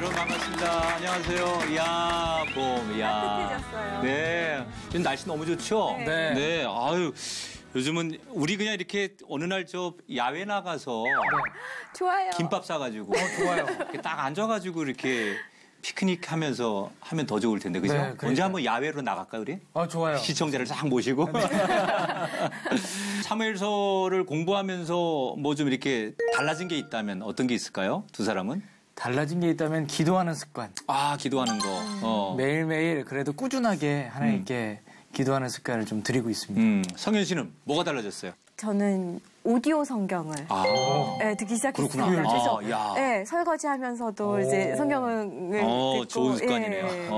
여러분 반갑습니다. 안녕하세요. 이야, 봄, 이야. 따뜻해졌어요. 네. 지금 날씨 너무 좋죠? 네. 네. 아유, 요즘은 우리 그냥 이렇게 어느 날 저 야외 나가서 좋아요. 김밥 싸가지고. 좋아요. 이렇게 딱 앉아가지고 이렇게 피크닉 하면서 하면 더 좋을 텐데, 그죠? 네, 언제 그러니까요. 한번 야외로 나갈까, 우리? 좋아요. 시청자를 싹 모시고. 사무엘서를 공부하면서 뭐 좀 이렇게 달라진 게 있다면 어떤 게 있을까요? 두 사람은? 달라진 게 있다면 기도하는 습관. 아, 기도하는 거. 매일매일 그래도 꾸준하게 하나님께 기도하는 습관을 좀 들이고 있습니다. 성현 씨는 뭐가 달라졌어요? 저는 오디오 성경을 네, 듣기 시작했습니다. 그렇구나. 그래서 야. 네, 설거지하면서도 이제 성경을 듣고 좋은 습관이네요. 예.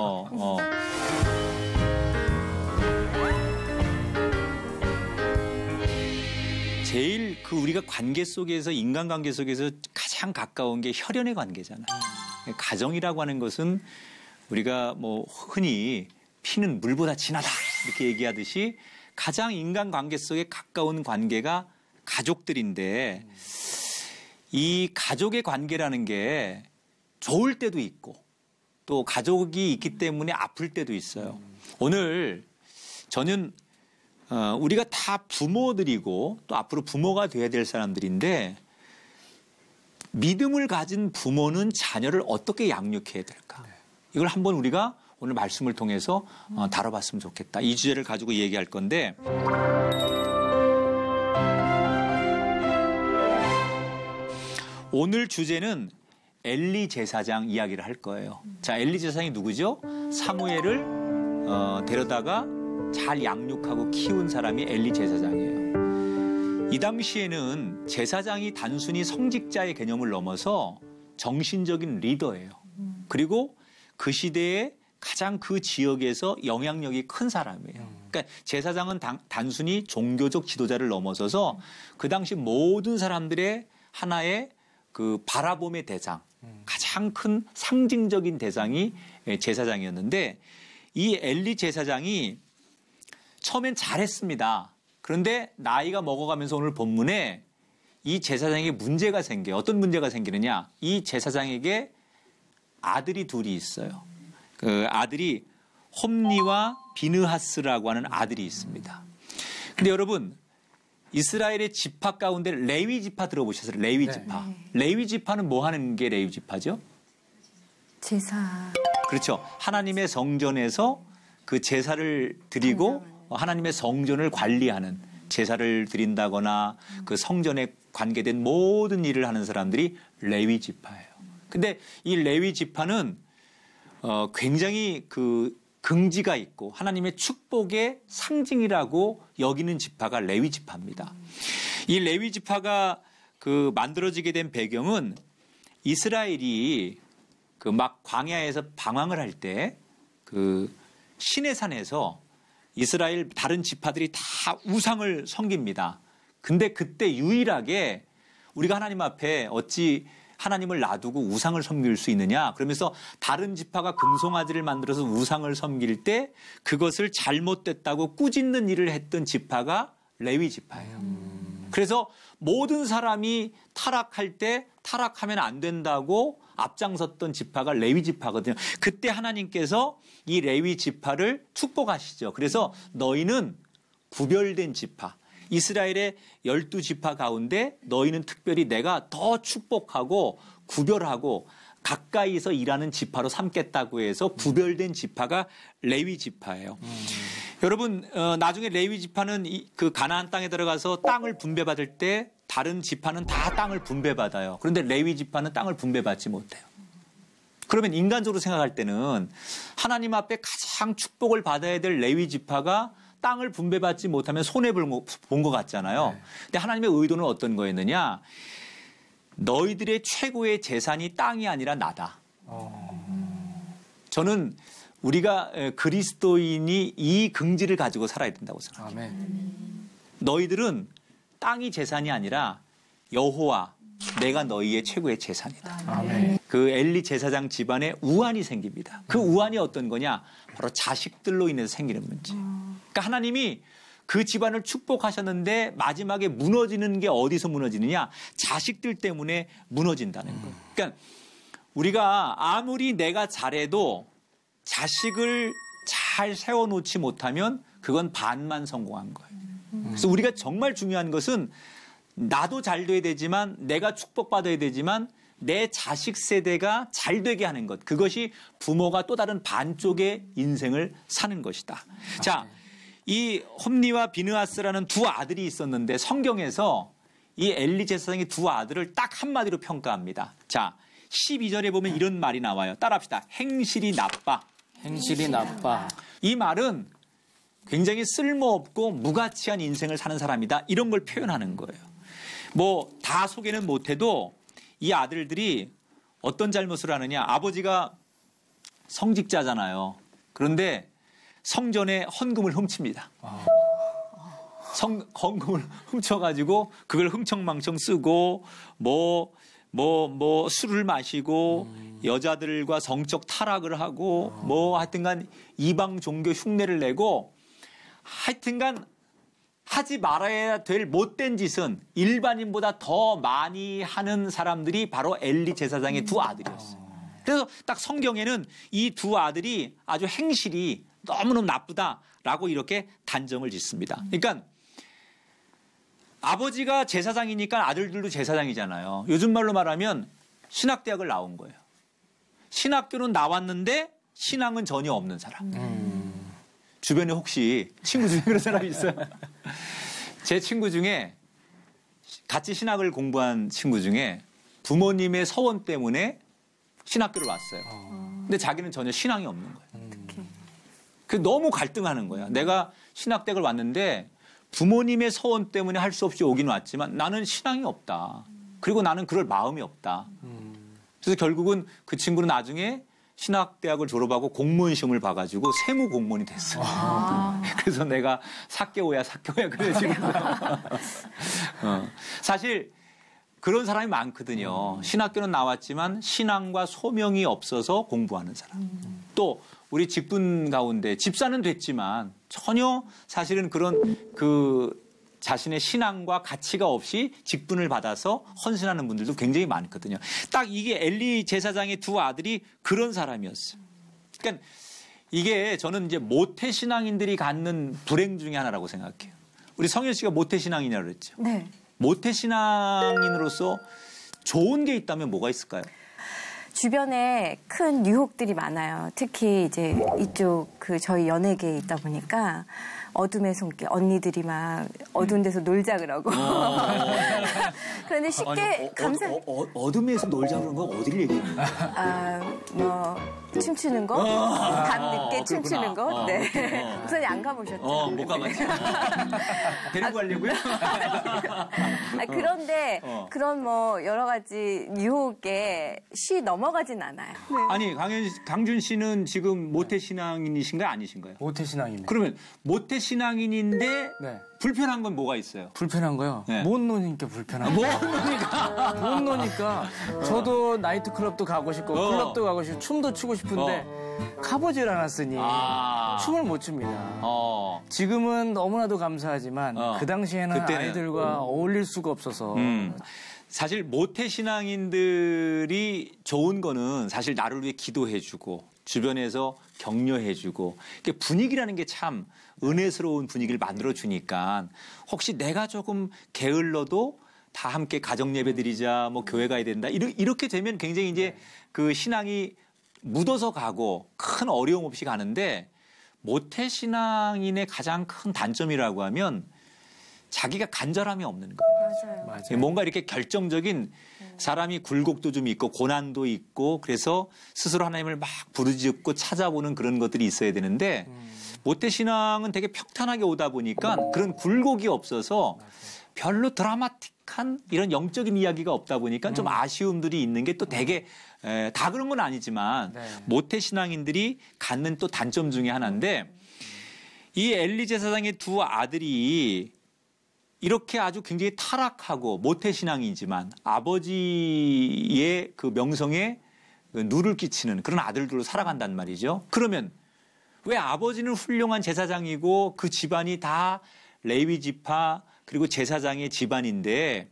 제일 우리가 관계 속에서 인간관계 속에서 가장 가까운 게 혈연의 관계잖아요. 가정이라고 하는 것은 우리가 뭐 흔히 피는 물보다 진하다 이렇게 얘기하듯이 가장 인간관계 속에 가까운 관계가 가족들인데 이 가족의 관계라는 게 좋을 때도 있고 또 가족이 있기 때문에 아플 때도 있어요. 오늘 저는 우리가 다 부모들이고 또 앞으로 부모가 돼야 될 사람들인데 믿음을 가진 부모는 자녀를 어떻게 양육해야 될까? 이걸 한번 우리가 오늘 말씀을 통해서 다뤄봤으면 좋겠다. 이 주제를 가지고 얘기할 건데 오늘 주제는 엘리 제사장 이야기를 할 거예요. 자, 엘리 제사장이 누구죠? 사무엘을 데려다가 잘 양육하고 키운 사람이 엘리 제사장이에요. 이 당시에는 제사장이 단순히 성직자의 개념을 넘어서 정신적인 리더예요. 그리고 그 시대에 가장 그 지역에서 영향력이 큰 사람이에요. 그러니까 제사장은 단순히 종교적 지도자를 넘어서서 그 당시 모든 사람들의 하나의 그 바라봄의 대상, 가장 큰 상징적인 대상이 제사장이었는데 이 엘리 제사장이 처음엔 잘했습니다. 그런데 나이가 먹어가면서 오늘 본문에 이 제사장에게 문제가 생겨요. 어떤 문제가 생기느냐? 이 제사장에게 아들이 둘이 있어요. 그 아들이 홈니와 비느하스라고 하는 아들이 있습니다. 근데 여러분 이스라엘의 지파 가운데 레위 지파 들어보셨어요? 레위 지파. 네. 레위 지파는 뭐 하는 게 레위 지파죠? 제사. 그렇죠. 하나님의 성전에서 그 제사를 드리고 하나님의 성전을 관리하는 제사를 드린다거나 그 성전에 관계된 모든 일을 하는 사람들이 레위 지파예요. 근데 이 레위 지파는 굉장히 그 긍지가 있고 하나님의 축복의 상징이라고 여기는 지파가 레위 지파입니다. 이 레위 지파가 그 만들어지게 된 배경은 이스라엘이 그 막 광야에서 방황을 할 때 그 시내산에서 이스라엘 다른 지파들이 다 우상을 섬깁니다. 근데 그때 유일하게 우리가 하나님 앞에 어찌 하나님을 놔두고 우상을 섬길 수 있느냐? 그러면서 다른 지파가 금송아지를 만들어서 우상을 섬길 때 그것을 잘못됐다고 꾸짖는 일을 했던 지파가 레위 지파예요. 그래서 모든 사람이 타락할 때 타락하면 안 된다고 앞장섰던 지파가 레위 지파거든요. 그때 하나님께서 이 레위 지파를 축복하시죠. 그래서 너희는 구별된 지파. 이스라엘의 12지파 가운데 너희는 특별히 내가 더 축복하고 구별하고 가까이서 일하는 지파로 삼겠다고 해서 구별된 지파가 레위 지파예요. 여러분 나중에 레위 지파는 그 가나안 땅에 들어가서 땅을 분배받을 때 다른 지파는 다 땅을 분배받아요. 그런데 레위 지파는 땅을 분배받지 못해요. 그러면 인간적으로 생각할 때는 하나님 앞에 가장 축복을 받아야 될 레위 지파가 땅을 분배받지 못하면 손해본 것 같잖아요. 네. 근데 하나님의 의도는 어떤 거였느냐? 너희들의 최고의 재산이 땅이 아니라 나다. 저는 우리가 그리스도인이 이 긍지를 가지고 살아야 된다고 생각해요. 아멘. 너희들은 땅이 재산이 아니라 여호와 내가 너희의 최고의 재산이다. 아멘. 그 엘리 제사장 집안에 우환이 생깁니다. 그 우환이 어떤 거냐? 바로 자식들로 인해서 생기는 문제. 그러니까 하나님이 그 집안을 축복하셨는데 마지막에 무너지는 게 어디서 무너지느냐? 자식들 때문에 무너진다는 거예요. 그러니까 우리가 아무리 내가 잘해도 자식을 잘 세워놓지 못하면 그건 반만 성공한 거예요. 그래서 우리가 정말 중요한 것은 나도 잘 돼야 되지만 내가 축복받아야 되지만 내 자식 세대가 잘 되게 하는 것. 그것이 부모가 또 다른 반쪽의 인생을 사는 것이다. 자, 이 홈니와 비느하스라는 두 아들이 있었는데 성경에서 이 엘리 제사장의 두 아들을 딱 한마디로 평가합니다. 자, 12절에 보면 이런 말이 나와요. 따라합시다. 행실이 나빠. 행실이 나빠. 이 말은 굉장히 쓸모없고 무가치한 인생을 사는 사람이다. 이런 걸 표현하는 거예요. 뭐 다 소개는 못해도 이 아들들이 어떤 잘못을 하느냐. 아버지가 성직자잖아요. 그런데 성전에 헌금을 훔칩니다. 헌금을 훔쳐가지고 그걸 흥청망청 쓰고 술을 마시고 여자들과 성적 타락을 하고 뭐 하여튼간 이방 종교 흉내를 내고 하여튼간 하지 말아야 될 못된 짓은 일반인보다 더 많이 하는 사람들이 바로 엘리 제사장의 두 아들이었어요. 그래서 딱 성경에는 이 두 아들이 아주 행실이 너무너무 나쁘다라고 이렇게 단정을 짓습니다. 그러니까 아버지가 제사장이니까 아들들도 제사장이잖아요. 요즘 말로 말하면 신학대학을 나온 거예요. 신학교는 나왔는데 신앙은 전혀 없는 사람. 주변에 혹시 친구 중에 그런 사람이 있어요? 제 친구 중에 같이 신학을 공부한 친구 중에 부모님의 서원 때문에 신학교를 왔어요. 근데 자기는 전혀 신앙이 없는 거예요. 그 너무 갈등하는 거야. 내가 신학대학을 왔는데 부모님의 서원 때문에 할 수 없이 오긴 왔지만 나는 신앙이 없다. 그리고 나는 그럴 마음이 없다. 그래서 결국은 그 친구는 나중에 신학대학을 졸업하고 공무원 시험을 봐가지고 세무 공무원이 됐어요. 그래서 내가 사개오야 그래 지금. 사실 그런 사람이 많거든요. 신학교는 나왔지만 신앙과 소명이 없어서 공부하는 사람. 또 우리 직분 가운데 집사는 됐지만 전혀 사실은 그런 자신의 신앙과 가치가 없이 직분을 받아서 헌신하는 분들도 굉장히 많거든요. 딱 이게 엘리 제사장의 두 아들이 그런 사람이었어요. 그러니까 이게 저는 이제 모태신앙인들이 갖는 불행 중에 하나라고 생각해요. 우리 성현 씨가 모태신앙이냐고 그랬죠. 네. 모태신앙인으로서 좋은 게 있다면 뭐가 있을까요? 주변에 큰 유혹들이 많아요. 특히 이제 이쪽 저희 연예계에 있다 보니까 어둠의 손길 언니들이 막 어두운 데서 놀자 그러고 그런데 쉽게 어둠에서 놀자 그런 거 어디를 얘기해요? 뭐 춤추는 거, 밤늦게 춤추는 거. 네. 우선 안 가보셨죠? 못 가봤죠. 데리고 가려고요? 그런데 그런 뭐 여러 가지 유혹에 쉬 넘어가진 않아요. 네. 아니 강준 씨는 지금 모태신앙인이신가요, 아니신가요? 모태신앙이네. 그러면 모태신앙인인데 네. 불편한 건 뭐가 있어요? 불편한 거요? 네. 못 노니까 불편한 못 거예요. 노니까. 못 노니까 저도 나이트클럽도 가고 싶고 클럽도 가고 싶고 춤도 추고 싶은데 가보질 않았으니 춤을 못 춥니다. 지금은 너무나도 감사하지만 그 당시에는 그때는. 아이들과 어울릴 수가 없어서 사실 모태신앙인들이 좋은 거는 사실 나를 위해 기도해주고 주변에서 격려해주고 분위기라는 게 참 은혜스러운 분위기를 만들어주니까 혹시 내가 조금 게을러도 다 함께 가정 예배 드리자, 뭐 교회 가야 된다. 이렇게 되면 굉장히 이제 그 신앙이 묻어서 가고 큰 어려움 없이 가는데 모태신앙인의 가장 큰 단점이라고 하면 자기가 간절함이 없는 거예요. 맞아요. 뭔가 이렇게 결정적인 사람이 굴곡도 좀 있고 고난도 있고 그래서 스스로 하나님을 막 부르짖고 찾아보는 그런 것들이 있어야 되는데 모태신앙은 되게 평탄하게 오다 보니까 그런 굴곡이 없어서 별로 드라마틱한 이런 영적인 이야기가 없다 보니까 좀 아쉬움들이 있는 게 또 되게 다 그런 건 아니지만 모태신앙인들이 갖는 또 단점 중에 하나인데 이 엘리 제사장의 두 아들이 이렇게 아주 굉장히 타락하고 모태신앙이지만 아버지의 그 명성에 누를 끼치는 그런 아들들로 살아간단 말이죠. 그러면 왜 아버지는 훌륭한 제사장이고 그 집안이 다 레위 지파 그리고 제사장의 집안인데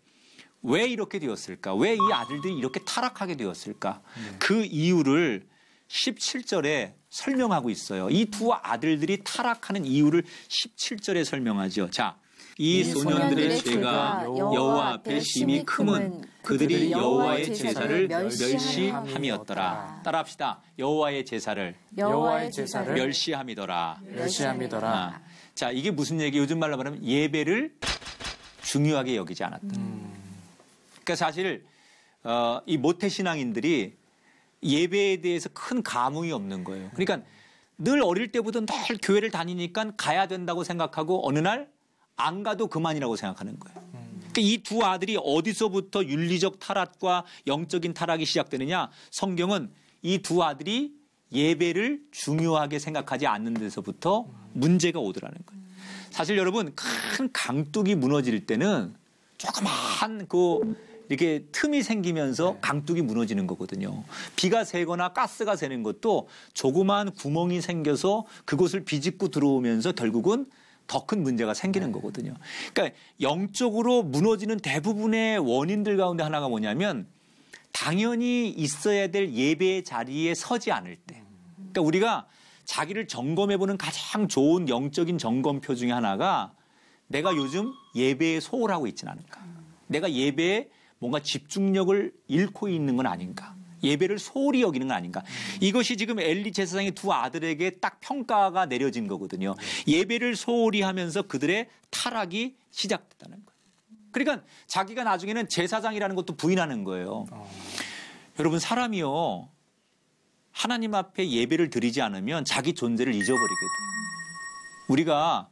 왜 이렇게 되었을까? 왜 이 아들들이 이렇게 타락하게 되었을까? 그 이유를 17절에 설명하고 있어요. 이 두 아들들이 타락하는 이유를 17절에 설명하죠. 자, 이 소년들의 죄가 여호와 앞에 심히 크면 그들이 여호와의 제사를 멸시함이었더라. 따라합시다. 여호와의 제사를 멸시함이더라. 자, 이게 무슨 얘기? 요즘 말로 말하면 예배를 중요하게 여기지 않았다. 그러니까 사실 이 모태신앙인들이 예배에 대해서 큰 감흥이 없는 거예요. 그러니까 늘 어릴 때부터 늘 교회를 다니니까 가야 된다고 생각하고 어느 날 안 가도 그만이라고 생각하는 거예요. 그러니까 이 두 아들이 어디서부터 윤리적 타락과 영적인 타락이 시작되느냐? 성경은 이 두 아들이 예배를 중요하게 생각하지 않는 데서부터 문제가 오더라는 거예요. 사실 여러분, 큰 강둑이 무너질 때는 조그만 이렇게 틈이 생기면서 강둑이 무너지는 거거든요. 비가 새거나 가스가 새는 것도 조그만 구멍이 생겨서 그곳을 비집고 들어오면서 결국은 더 큰 문제가 생기는 거거든요. 그러니까 영적으로 무너지는 대부분의 원인들 가운데 하나가 뭐냐면 당연히 있어야 될 예배의 자리에 서지 않을 때. 그러니까 우리가 자기를 점검해보는 가장 좋은 영적인 점검표 중에 하나가 내가 요즘 예배에 소홀하고 있지는 않은가. 내가 예배에 뭔가 집중력을 잃고 있는 건 아닌가. 예배를 소홀히 여기는 건 아닌가. 이것이 지금 엘리 제사장의 두 아들에게 딱 평가가 내려진 거거든요. 예배를 소홀히 하면서 그들의 타락이 시작됐다는 거예요. 그러니까 자기가 나중에는 제사장이라는 것도 부인하는 거예요. 여러분, 사람이요, 하나님 앞에 예배를 드리지 않으면 자기 존재를 잊어버리게 돼요. 우리가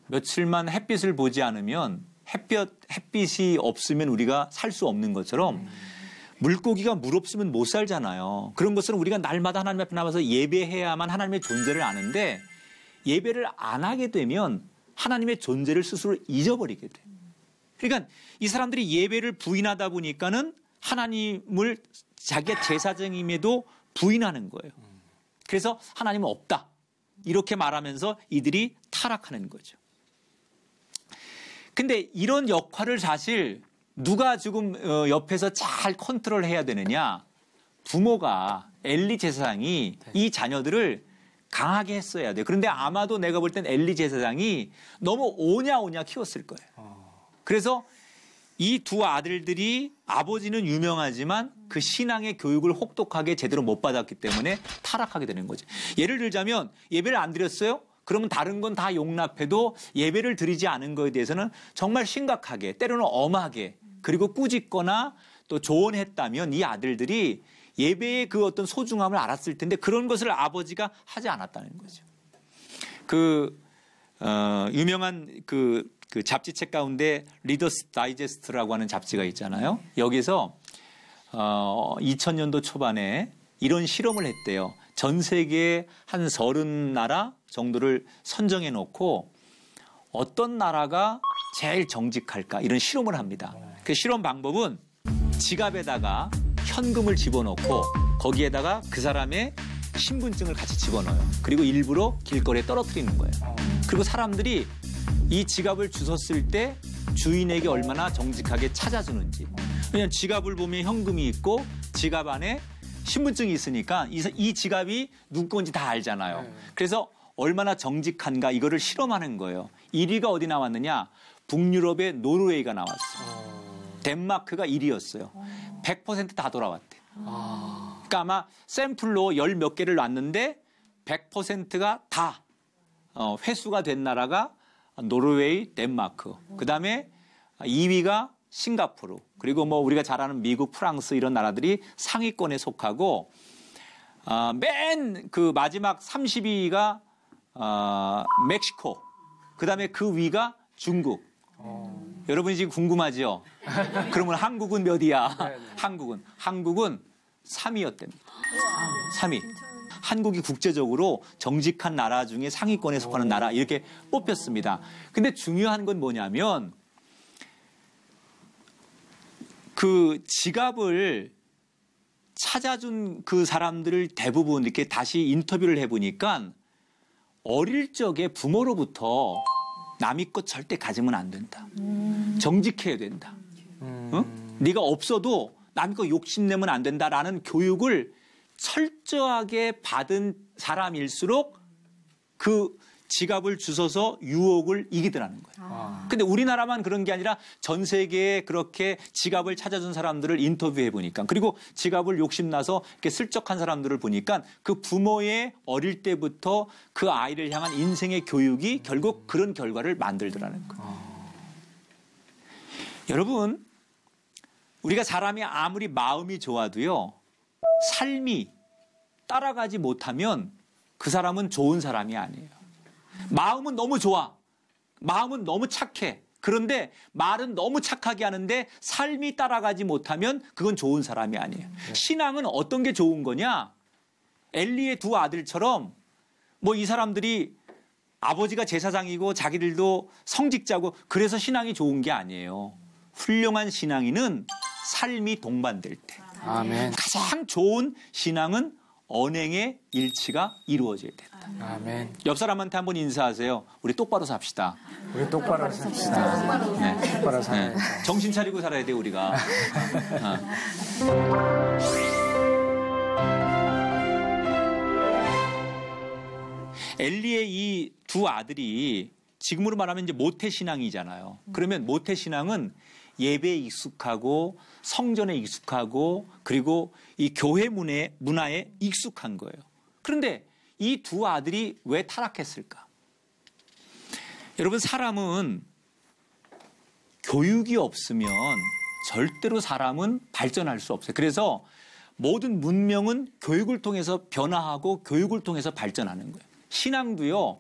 며칠만 햇빛을 보지 않으면 햇빛이 없으면 우리가 살 수 없는 것처럼 물고기가 물 없으면 못 살잖아요. 그런 것은 우리가 날마다 하나님 앞에 나와서 예배해야만 하나님의 존재를 아는데 예배를 안 하게 되면 하나님의 존재를 스스로 잊어버리게 돼요. 그러니까 이 사람들이 예배를 부인하다 보니까는 하나님을 자기가 제사장임에도 부인하는 거예요. 그래서 하나님은 없다. 이렇게 말하면서 이들이 타락하는 거죠. 근데 이런 역할을 사실 누가 지금 옆에서 잘 컨트롤해야 되느냐? 부모가, 엘리 제사장이 이 자녀들을 강하게 했어야 돼요. 그런데 아마도 내가 볼 땐 엘리 제사장이 너무 오냐 키웠을 거예요. 그래서 이 두 아들들이 아버지는 유명하지만 그 신앙의 교육을 혹독하게 제대로 못 받았기 때문에 타락하게 되는 거죠. 예를 들자면 예배를 안 드렸어요? 그러면 다른 건 다 용납해도 예배를 드리지 않은 거에 대해서는 정말 심각하게, 때로는 엄하게, 그리고 꾸짖거나 또 조언했다면 이 아들들이 예배의 그 어떤 소중함을 알았을 텐데 그런 것을 아버지가 하지 않았다는 거죠. 유명한 그 잡지책 가운데 리더스 다이제스트라고 하는 잡지가 있잖아요. 여기서 2000년도 초반에 이런 실험을 했대요. 전 세계 한 30나라 정도를 선정해 놓고 어떤 나라가 제일 정직할까 이런 실험을 합니다. 그 실험 방법은 지갑에다가 현금을 집어넣고 거기에다가 그 사람의 신분증을 같이 집어넣어요. 그리고 일부러 길거리에 떨어뜨리는 거예요. 그리고 사람들이 이 지갑을 주웠을 때 주인에게 얼마나 정직하게 찾아주는지. 그냥 지갑을 보면 현금이 있고 지갑 안에 신분증이 있으니까 이 지갑이 누구 건지 다 알잖아요. 그래서 얼마나 정직한가 이거를 실험하는 거예요. 1위가 어디 나왔느냐? 북유럽의 노르웨이가 나왔어요. 덴마크가 1위였어요. 100% 다 돌아왔대요. 그러니까 아마 샘플로 10몇 개를 놨는데 100%가 다 회수가 된 나라가 노르웨이, 덴마크. 그다음에 2위가 싱가포르. 그리고 뭐 우리가 잘 아는 미국, 프랑스 이런 나라들이 상위권에 속하고 맨 그 마지막 30위가 멕시코. 그다음에 그 위가 중국. 여러분이 지금 궁금하죠? 그러면 한국은 몇 위야? 한국은 3위였답니다. 3위. 한국이 국제적으로 정직한 나라 중에 상위권에 속하는 나라 이렇게 뽑혔습니다. 근데 중요한 건 뭐냐면 그 지갑을 찾아준 그 사람들을 대부분 이렇게 다시 인터뷰를 해보니까 어릴 적에 부모로부터 남의 것 절대 가지면 안 된다. 정직해야 된다. 어? 네가 없어도 남의 거 욕심내면 안 된다라는 교육을 철저하게 받은 사람일수록 그 지갑을 주워서 유혹을 이기더라는 거예요. 근데 우리나라만 그런 게 아니라 전 세계에 그렇게 지갑을 찾아준 사람들을 인터뷰해 보니까, 그리고 지갑을 욕심나서 이렇게 슬쩍한 사람들을 보니까 그 부모의 어릴 때부터 그 아이를 향한 인생의 교육이 결국 그런 결과를 만들더라는 거예요. 여러분, 우리가 사람이 아무리 마음이 좋아도요, 삶이 따라가지 못하면 그 사람은 좋은 사람이 아니에요. 마음은 너무 좋아. 마음은 너무 착해. 그런데 말은 너무 착하게 하는데 삶이 따라가지 못하면 그건 좋은 사람이 아니에요. 신앙은 어떤 게 좋은 거냐? 엘리의 두 아들처럼 뭐 이 사람들이 아버지가 제사장이고 자기들도 성직자고 그래서 신앙이 좋은 게 아니에요. 훌륭한 신앙인은 삶이 동반될 때. 아멘. 가장 좋은 신앙은 언행의 일치가 이루어져야 된다. 아멘. 옆 사람한테 한번 인사하세요. 우리 똑바로 삽시다. 우리 똑바로 삽시다. 네. 똑바로 살아야 돼. 정신 차리고 살아야 돼, 우리가. 엘리의 이 두 아들이 지금으로 말하면 이제 모태신앙이잖아요. 그러면 모태신앙은 예배에 익숙하고 성전에 익숙하고 그리고 이 교회 문화에 익숙한 거예요. 그런데 이 두 아들이 왜 타락했을까? 여러분, 사람은 교육이 없으면 절대로 사람은 발전할 수 없어요. 그래서 모든 문명은 교육을 통해서 변화하고 교육을 통해서 발전하는 거예요. 신앙도요,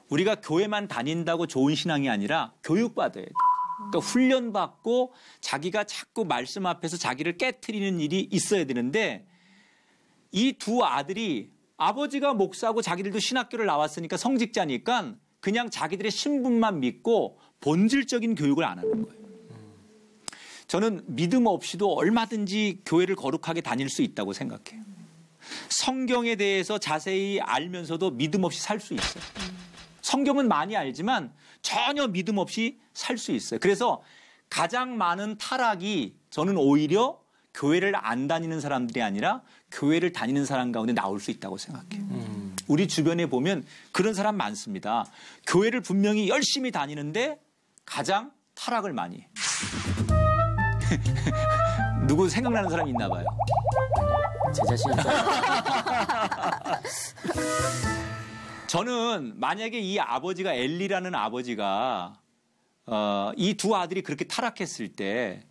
우리가 교회만 다닌다고 좋은 신앙이 아니라 교육받아야 돼요. 그러니까 훈련받고 자기가 자꾸 말씀 앞에서 자기를 깨트리는 일이 있어야 되는데, 이 두 아들이 아버지가 목사고 자기들도 신학교를 나왔으니까 성직자니까 그냥 자기들의 신분만 믿고 본질적인 교육을 안 하는 거예요. 저는 믿음 없이도 얼마든지 교회를 거룩하게 다닐 수 있다고 생각해요. 성경에 대해서 자세히 알면서도 믿음 없이 살 수 있어요. 성경은 많이 알지만 전혀 믿음 없이 살 수 있어요. 그래서 가장 많은 타락이 저는 오히려 교회를 안 다니는 사람들이 아니라 교회를 다니는 사람 가운데 나올 수 있다고 생각해요. 우리 주변에 보면 그런 사람 많습니다. 교회를 분명히 열심히 다니는데 가장 타락을 많이 해요. 누구 생각나는 사람 있나 봐요. 제 자신이죠. 저는 만약에 이 아버지가, 엘리라는 아버지가 이 두 아들이 그렇게 타락했을 때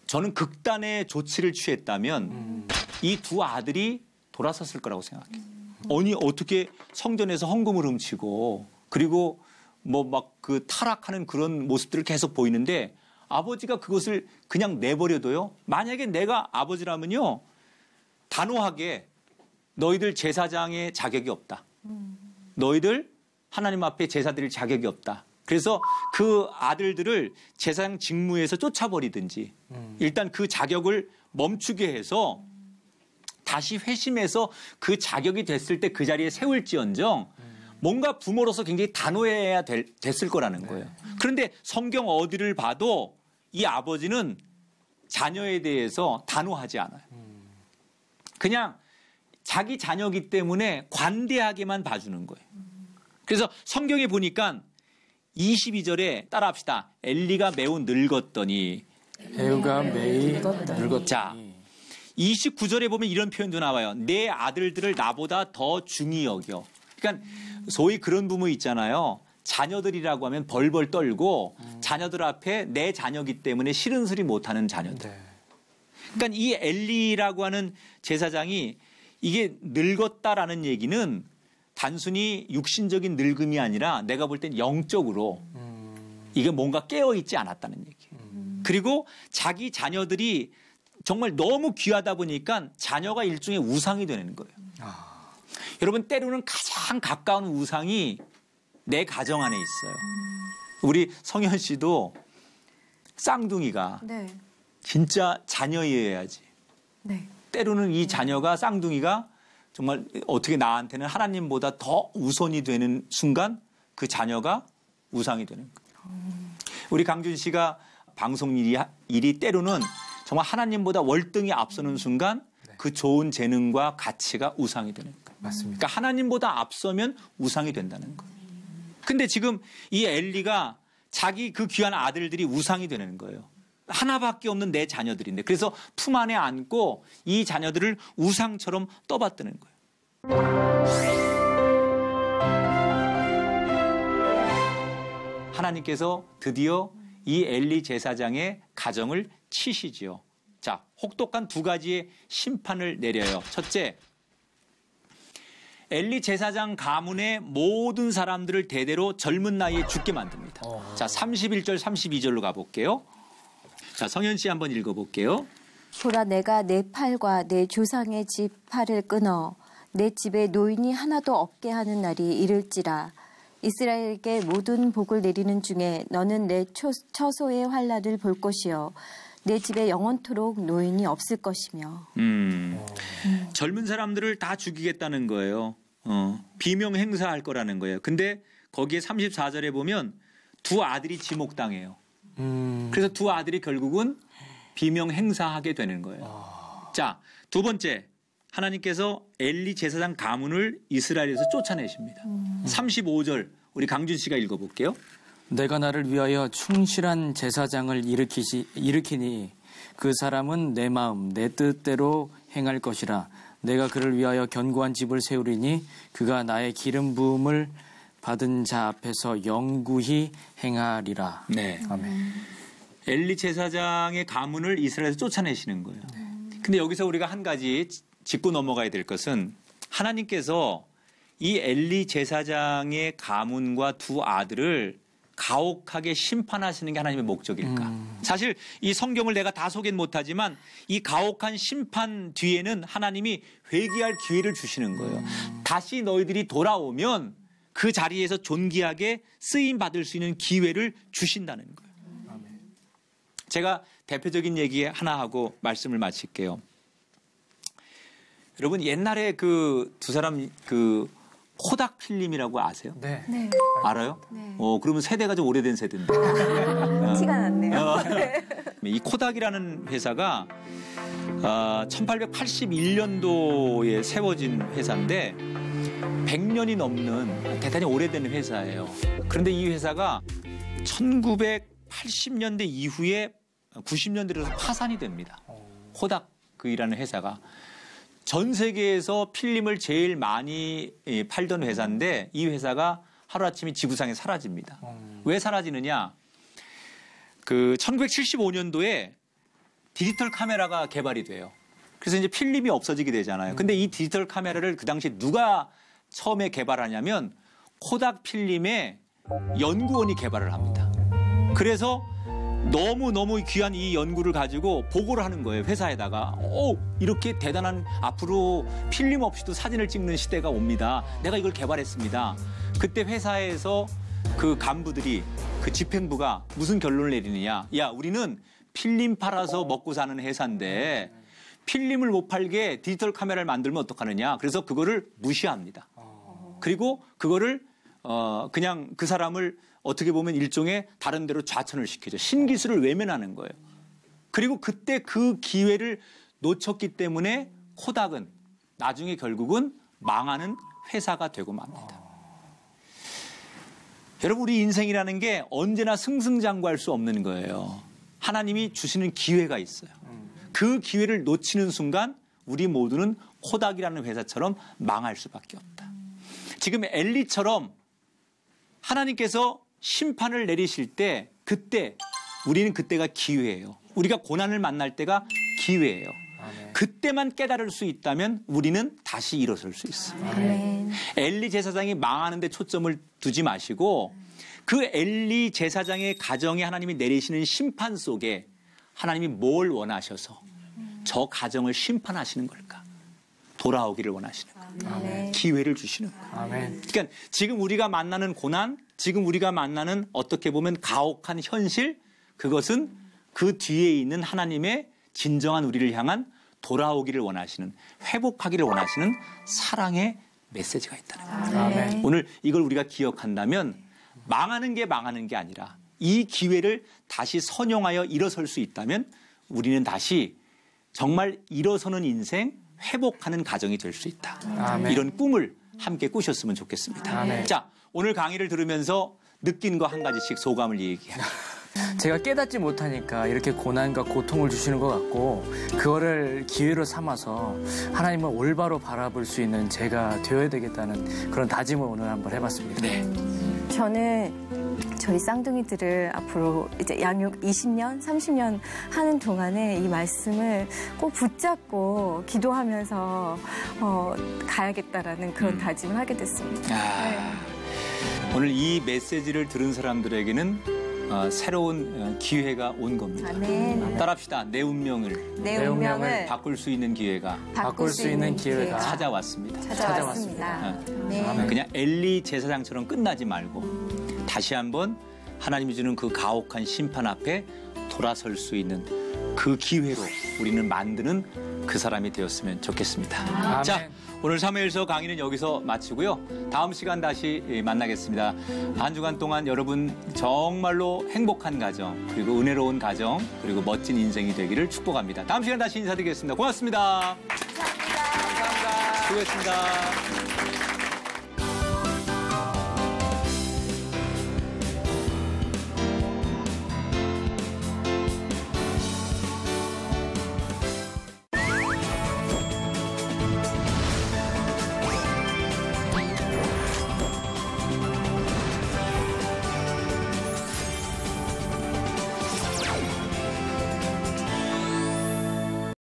저는 극단의 조치를 취했다면 이 두 아들이 돌아섰을 거라고 생각해요. 아니, 어떻게 성전에서 헌금을 훔치고 그리고 뭐 막 그 타락하는 그런 모습들을 계속 보이는데 아버지가 그것을 그냥 내버려둬요? 만약에 내가 아버지라면요, 단호하게 너희들 제사장의 자격이 없다. 너희들 하나님 앞에 제사 드릴 자격이 없다. 그래서 그 아들들을 제사장 직무에서 쫓아버리든지 일단 그 자격을 멈추게 해서 다시 회심해서 그 자격이 됐을 때 그 자리에 세울지언정 뭔가 부모로서 굉장히 단호해야 됐을 거라는 거예요. 그런데 성경 어디를 봐도 이 아버지는 자녀에 대해서 단호하지 않아요. 그냥 자기 자녀이기 때문에 관대하게만 봐주는 거예요. 그래서 성경에 보니까 22절에 따라합시다. 엘리가 매우 늙었더니. 애우가 매우 늙었더니. 자, 29절에 보면 이런 표현도 나와요. 내 아들들을 나보다 더 중히 여겨. 그러니까 소위 그런 부모 있잖아요. 자녀들이라고 하면 벌벌 떨고 자녀들 앞에 내 자녀이기 때문에 싫은 소리 못하는 자녀들. 네. 그러니까 이 엘리라고 하는 제사장이 이게 늙었다라는 얘기는 단순히 육신적인 늙음이 아니라 내가 볼 땐 영적으로 이게 뭔가 깨어있지 않았다는 얘기예요. 그리고 자기 자녀들이 정말 너무 귀하다 보니까 자녀가 일종의 우상이 되는 거예요. 여러분, 때로는 가장 가까운 우상이 내 가정 안에 있어요. 우리 성현 씨도 쌍둥이가 네. 진짜 자녀여야지. 네. 때로는 이 자녀가, 쌍둥이가 정말 어떻게 나한테는 하나님보다 더 우선이 되는 순간 그 자녀가 우상이 되는 거예요. 우리 강준 씨가 방송 일이 때로는 정말 하나님보다 월등히 앞서는 순간 그 좋은 재능과 가치가 우상이 되는 거예요. 맞습니다. 그러니까 하나님보다 앞서면 우상이 된다는 거예요. 근데 지금 이 엘리가 자기 그 귀한 아들들이 우상이 되는 거예요. 하나밖에 없는 내 자녀들인데 그래서 품 안에 안고 이 자녀들을 우상처럼 떠받드는 거예요. 하나님께서 드디어 이 엘리 제사장의 가정을 치시지요. 자, 혹독한 두 가지의 심판을 내려요. 첫째, 엘리 제사장 가문의 모든 사람들을 대대로 젊은 나이에 죽게 만듭니다. 자, 31절, 32절로 가볼게요. 자, 성현 씨 한번 읽어볼게요. 보라, 내가 내 팔과 내 조상의 집 팔을 끊어 내 집에 노인이 하나도 없게 하는 날이 이를지라. 이스라엘에게 모든 복을 내리는 중에 너는 내 처소의 환난을 볼 것이요 내 집에 영원토록 노인이 없을 것이며. 젊은 사람들을 다 죽이겠다는 거예요. 비명 행사할 거라는 거예요. 근데 거기에 34절에 보면 두 아들이 지목당해요. 그래서 두 아들이 결국은 비명 행사하게 되는 거예요. 자, 두 번째, 하나님께서 엘리 제사장 가문을 이스라엘에서 쫓아내십니다. 35절 우리 강준 씨가 읽어볼게요. 내가 나를 위하여 충실한 제사장을 일으키니 그 사람은 내 마음 내 뜻대로 행할 것이라. 내가 그를 위하여 견고한 집을 세우리니 그가 나의 기름 부음을 받은 자 앞에서 영구히 행하리라. 네. 아멘. 엘리 제사장의 가문을 이스라엘에서 쫓아내시는 거예요. 근데 여기서 우리가 한 가지 짚고 넘어가야 될 것은 하나님께서 이 엘리 제사장의 가문과 두 아들을 가혹하게 심판하시는 게 하나님의 목적일까? 사실 이 성경을 내가 다 소개는 못하지만 이 가혹한 심판 뒤에는 하나님이 회개할 기회를 주시는 거예요. 다시 너희들이 돌아오면 그 자리에서 존귀하게 쓰임받을 수 있는 기회를 주신다는 거예요. 제가 대표적인 얘기 하나 하고 말씀을 마칠게요. 여러분 옛날에 그 두 사람 그 코닥 필름이라고 아세요? 네. 네. 알아요? 네. 그러면 세대가 좀 오래된 세대인데. 티가 났네요. 이 코닥이라는 회사가 1881년도에 세워진 회사인데 100년이 넘는 대단히 오래된 회사예요. 그런데 이 회사가 1980년대 이후에 90년대 들어서 파산이 됩니다. 코닥이라는 회사가. 전 세계에서 필름을 제일 많이 팔던 회사인데 이 회사가 하루아침에 지구상에 사라집니다. 왜 사라지느냐? 그 1975년도에 디지털 카메라가 개발이 돼요. 그래서 이제 필름이 없어지게 되잖아요. 근데 이 디지털 카메라를 그 당시에 누가 처음에 개발하냐면 코닥 필름의 연구원이 개발을 합니다. 그래서 너무너무 귀한 이 연구를 가지고 보고를 하는 거예요. 회사에다가. 이렇게 대단한 앞으로 필름 없이도 사진을 찍는 시대가 옵니다. 내가 이걸 개발했습니다. 그때 회사에서 그 간부들이 그 집행부가 무슨 결론을 내리느냐. 야, 우리는 필름 팔아서 먹고 사는 회사인데 필름을 못 팔게 디지털 카메라를 만들면 어떡하느냐. 그래서 그거를 무시합니다. 그리고 그거를 그냥 그 사람을 어떻게 보면 일종의 다른 데로 좌천을 시키죠. 신기술을 외면하는 거예요. 그리고 그때 그 기회를 놓쳤기 때문에 코닥은 나중에 결국은 망하는 회사가 되고 맙니다. 여러분 우리 인생이라는 게 언제나 승승장구할 수 없는 거예요. 하나님이 주시는 기회가 있어요. 그 기회를 놓치는 순간 우리 모두는 코닥이라는 회사처럼 망할 수밖에 없다. 지금 엘리처럼 하나님께서 심판을 내리실 때 그때 우리는 그때가 기회예요. 우리가 고난을 만날 때가 기회예요. 아멘. 그때만 깨달을 수 있다면 우리는 다시 일어설 수 있어요. 아멘. 엘리 제사장이 망하는 데 초점을 두지 마시고 그 엘리 제사장의 가정에 하나님이 내리시는 심판 속에 하나님이 뭘 원하셔서 저 가정을 심판하시는 걸까? 돌아오기를 원하시는 거예요. 아멘. 기회를 주시는 거예요. 아멘. 그러니까 지금 우리가 만나는 고난, 지금 우리가 만나는 어떻게 보면 가혹한 현실, 그것은 그 뒤에 있는 하나님의 진정한 우리를 향한 돌아오기를 원하시는, 회복하기를 원하시는 사랑의 메시지가 있다는 거예요. 아멘. 오늘 이걸 우리가 기억한다면 망하는 게 아니라 이 기회를 다시 선용하여 일어설 수 있다면 우리는 다시 정말 일어서는 인생, 회복하는 가정이 될 수 있다. 아멘. 이런 꿈을 함께 꾸셨으면 좋겠습니다. 아멘. 자, 오늘 강의를 들으면서 느낀 거 한 가지씩 소감을 얘기합니다. 제가 깨닫지 못하니까 이렇게 고난과 고통을 주시는 것 같고 그거를 기회로 삼아서 하나님을 올바로 바라볼 수 있는 제가 되어야 되겠다는 그런 다짐을 오늘 한번 해봤습니다. 네. 저는 저희 쌍둥이들을 앞으로 이제 양육 20년, 30년 하는 동안에 이 말씀을 꼭 붙잡고 기도하면서 가야겠다라는 그런 다짐을 하게 됐습니다. 오늘 이 메시지를 들은 사람들에게는 새로운 기회가 온 겁니다. 아멘. 따라합시다. 내 운명을 내 운명을 바꿀 수 있는 기회가 바꿀 수 있는 기회가 찾아왔습니다. 찾아왔습니다. 네. 그냥 엘리 제사장처럼 끝나지 말고 다시 한번 하나님이 주는 그 가혹한 심판 앞에 돌아설 수 있는 그 기회로 우리는 만드는 그 사람이 되었으면 좋겠습니다. 아멘. 자, 오늘 사무엘서 강의는 여기서 마치고요. 다음 시간 다시 만나겠습니다. 한 주간 동안 여러분 정말로 행복한 가정, 그리고 은혜로운 가정, 그리고 멋진 인생이 되기를 축복합니다. 다음 시간 다시 인사드리겠습니다. 고맙습니다. 감사합니다. 수고했습니다.